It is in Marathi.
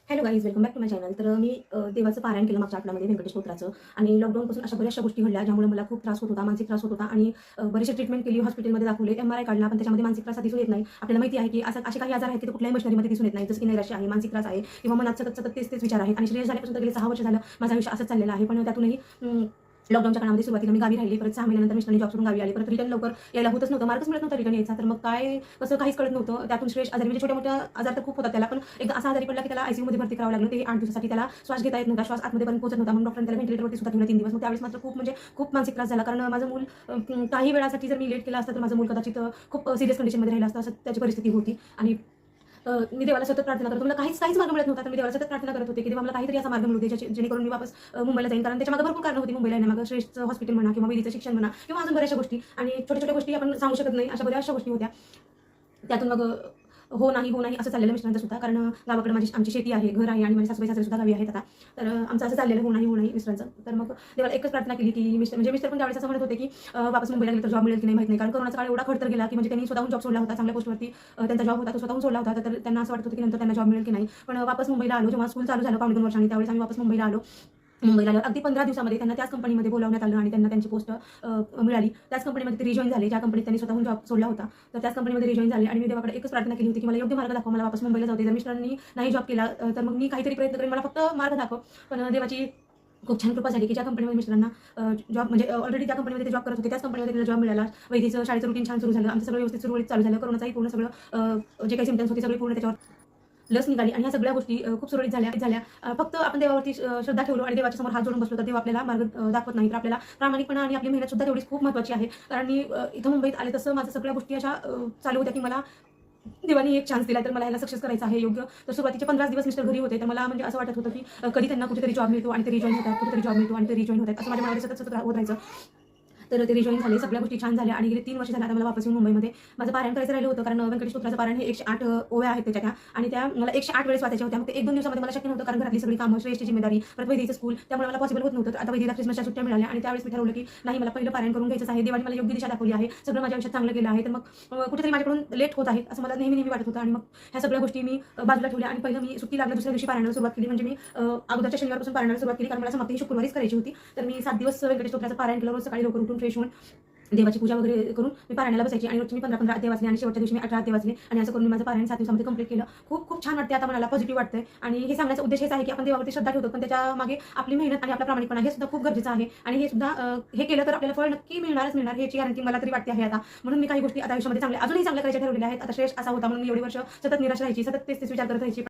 Hello guys, welcome back to my channel. तर मी देवाचं पारायण केलं मागच्या आठवड्यामध्ये व्यंकटेश स्तोत्राचं. आणि लॉकडाऊनपासून अशा बऱ्याचशा गोष्टी घडल्या ज्यामुळे मला खूप त्रास होत होता, मानसिक त्रास होत होता. आणि बरीचशी ट्रीटमेंट केली, हॉस्पिटलमध्ये दाखवले, MRI काढला, पण त्याच्यामध्ये मानसिक त्रास दिसून येत नाही. आपल्याला माहिती आहे की असे काही आजार आहेत की कुठल्याही मशिनरीमध्ये दिसून येत नाही, जसं की नैराश्य आहे, मानसिक त्रास आहे, किंवा मनात सतत सतत तेच विचार आहेत. आणि श्रेयस झाल्यापासून तर गेले 6 वर्ष झालं माझं आयुष्य असंच चाललेलं आहे. पण त्यातूनही लॉकडाऊनच्या काळामध्ये सुरुवातीला मी गावी राहिली, परत 6 महिन्यानंतर मिस्टरांनी जॉब सोडून गावी आले, परत रिटर्न लवकर यायला होतच नव्हतं, मार्गच मिळत नव्हता रिटर्न यायचा. तर मग काय कसं काहीच कळत नव्हतं. त्यातून श्रेयस आजारी, म्हणजे छोट्या मोठ्या आजार तर खूप होतात त्याला, पण एकदा असा आजारी पडला की त्याला आयसीयूमध्ये भरती करावं लागलं. ते 8 दिवसासाठी त्याला श्वास घेता येत नव्हता, श्वास आतमध्ये पण पोहोचत नव्हता, म्हणून डॉक्टरांनी त्याला व्हेंटिलेटरवरती सुद्धा ठेवलं 3 दिवस. मग त्यावेळेस मात्र खूप खूप मानसिक त्रास झाला, कारण माझं मूल काही वेळासाठी जर मी लेट केला असता तर माझं मूल कदाचित खूप सिरियस कंडिशनमध्ये राहिलं असतं, असं त्याची परिस्थिती होती. आणि मी देवाला सतत प्रार्थना करत, मला काहीच मार्ग मिळत नव्हता. तर मी देवाला सतत प्रार्थना करत होते की देवा मला काहीतरी असा मार्ग मिळू दे जेणेकरून मी वापस मुंबईला जाईन, कारण त्याच्यामागे भरपूर कारणं होती मुंबईला येण्यामागं. श्रेष्ठ हॉस्पिटल म्हणा, किंवा विधीचं शिक्षण म्हणा, किंवा अजून बऱ्याचशा गोष्टी, आणि छोट्या छोट्या गोष्टी आपण सांगू शकत नाही, अशा बऱ्याचशा गोष्टी होत्या. त्यातून मग हो नाही असं चाललेलं मिस्टरांचं सुद्धा, कारण गावाकडे आमची शेती आहे, घर आहे, आणि माझे सासूबाई सासरे सुद्धा गावी आहेत आता. तर आमचं असं चाललेलं हो नाही मिस्टरांचं. तर मग देवाला एकच प्रार्थना केली की मिस्टर पण त्यावेळेस असं म्हणत होते की वापस मुंबईला गेले तर जॉब मिळेल की नाही माहित नाही, कारण कोरोनाचा काळ एवढा खडतर गेला की म्हणजे त्यांनी स्वतःहून जॉब सोडला होता, चांगल्या पोस्टवरती त्यांचा जॉब होता, तो स्वतःहून सोडला होता. तर त्यांना असं वाटत होतं की नंतर त्यांना जॉब मिळेल की नाही. पण वापस मुंबईला आलो, जेव्हा स्कूल चालू झालं 2.5 वर्षांनी, त्यावेळेस आम्ही वापस मुंबईला आलो. अगदी 15 दिवसामध्ये त्यांना त्याच कंपनीमध्ये बोलावण्यात आलं आणि त्यांना त्यांची पोस्ट मिळाली. त्याच कंपनीमध्ये ते रिजॉइन झाले, ज्या कंपनीत त्यांनी स्वतःहून जॉब सोडला होता. तर त्याच कंपनीमध्ये रिजॉइन झाले. आणि मी देवाकडे एकच प्रार्थना केली होती की मला योग्य मार्ग दाखव, मला वापस मुंबईला जाऊ दे. जर मिस्टरांनी नाही जॉब केला तर मग मी काहीतरी प्रयत्न करेन, मला फक्त मार्ग दाखव. पण देवाची खूप छान कृपा झाली की ज्या कंपनीमध्ये मिस्टरांना जॉब, म्हणजे ऑलरेडी त्या कंपनीमध्ये ते जॉब करत होते, त्याच कंपनीमध्ये त्यांना जॉब मिळाला. वैदिकचं शाळेचं रुटीन छान सुरू झालं, आमचं सगळं व्यवस्थित सुरळीत चालू झालं. कोरोनाचाही पूर्ण सगळं जे काही सिम्पटम्स होते सगळे पूर्ण त्याच्यावर लस निघाली, आणि ह्या सगळ्या गोष्टी खूप सुरळीत झाल्या. फक्त आपण देवावरती श्रद्धा ठेवलो आणि देवाच्या समोर हात जोडून बसलो तर देव आपल्याला मार्ग दाखवत नाही. तर आपल्याला प्रामाणिकपणा आणि आपली मेहनत सुद्धा तेवढीच खूप महत्त्वाची आहे. कारण मी इथं मुंबईत आले तसं माझं सगळ्या गोष्टी अशा चालू होत्या की मला देवाने एक चान्स दिला, तर मला ह्याला सक्सेस करायचं आहे योग्य. तर सुरुवातीचे 15 दिवस मिस्टर घरी होते, तर मला म्हणजे असं वाटत होतं की कधी त्यांना कुठेतरी जॉब मिळतो आणि ते रिजॉइन होतात, कुठेतरी जॉब मिळतो आणि ते रिजॉइन होतात, असं माझ्या मनामध्ये सतत होत राहायचं. तर ते रिजॉइन झाले, सगळ्या गोष्टी छान झाल्या, आणि गेले 3 वर्ष झाले आता मला वापस येऊन मुंबईमध्ये माझं पारायण करायचं राहिलं होतं. कारण व्यंकटेश स्तोत्राचं पारायण हे 108 ओव्या आहेत त्याच्या, आणि त्या मला 108 वेळेस वाचायच्या होत्या. मग ते 1-2 दिवसामध्ये मला शक्य नव्हतं, कारण घरातली सगळी कामं, श्रेष्ठची जिम्मेदारी, परत वैदिकचं स्कूल, त्यामुळे मला पॉसिबल होत नव्हतं. तर आता वैदिकला ख्रिसमसच्या सुट्ट्या मिळाल्या, आणि त्यावेळेस मी ठरवलं की नाही, मला पहिलं पारायण करून घ्यायचं आहे. देवाने मला योग्य दिशा दाखवली आहे, सगळं माझ्या आयुष्यात चांगलं केलं आहे. तर मग कुठेतरी माझ्याकडून लेट होत आहे असं मला नेहमी वाटत होतं. आणि मग ह्या सगळ्या गोष्टी मी बाजूला ठेवल्या, आणि पहिलं मी सुट्टी लागल्या दुसऱ्या दिवशी पारायणाला सुरुवात केली. म्हणजे मी अगोदरच्या शनिवारपासून पारायणाला सुरुवात केली, कारण मला समाप्ती शुक्रवारीच करायची होती. तर मी 7 दिवस व्यंकटेश स्तोत्राचं पारायण केलं. रोज सकाळी लवकर उठून फ्रेश होऊन देवाची पूजा वगैरे करून मी पारायणाला बसायची, आणि रोजची मी 15 अध्याय वाचले, आणि शेवटच्या दिवशी मी 18 अध्याय वाचले. आणि असं करून मी माझं पारायण 7 दिवसामध्ये कंप्लीट केलं. खूप छान वाटते आता, मला पॉझिटिव्ह वाटतंय. आणि हे सांगण्याचा उद्देश हेच आहे की आपण देवावरती श्रद्धा ठेवतो, पण त्याच्या मागे आपली मेहनत आणि आपला प्रामाणिकपणा हे सुद्धा खूप गरजेचं आहे. आणि हे सुद्धा हे केलं तर आपल्याला फळ नक्की मिळणार ह्याची गॅरंटी मला तरी वाटते आहे आता. म्हणून मी काही गोष्टी आता आयुष्यामध्ये अजूनही चांगल्या करायच्या ठरवलेल्या आहेत. आता श्रेष्ठ असा होता म्हणून मी एवढी वर्ष सतत निराश राहायची, सतत तेच विचार करत राहायची.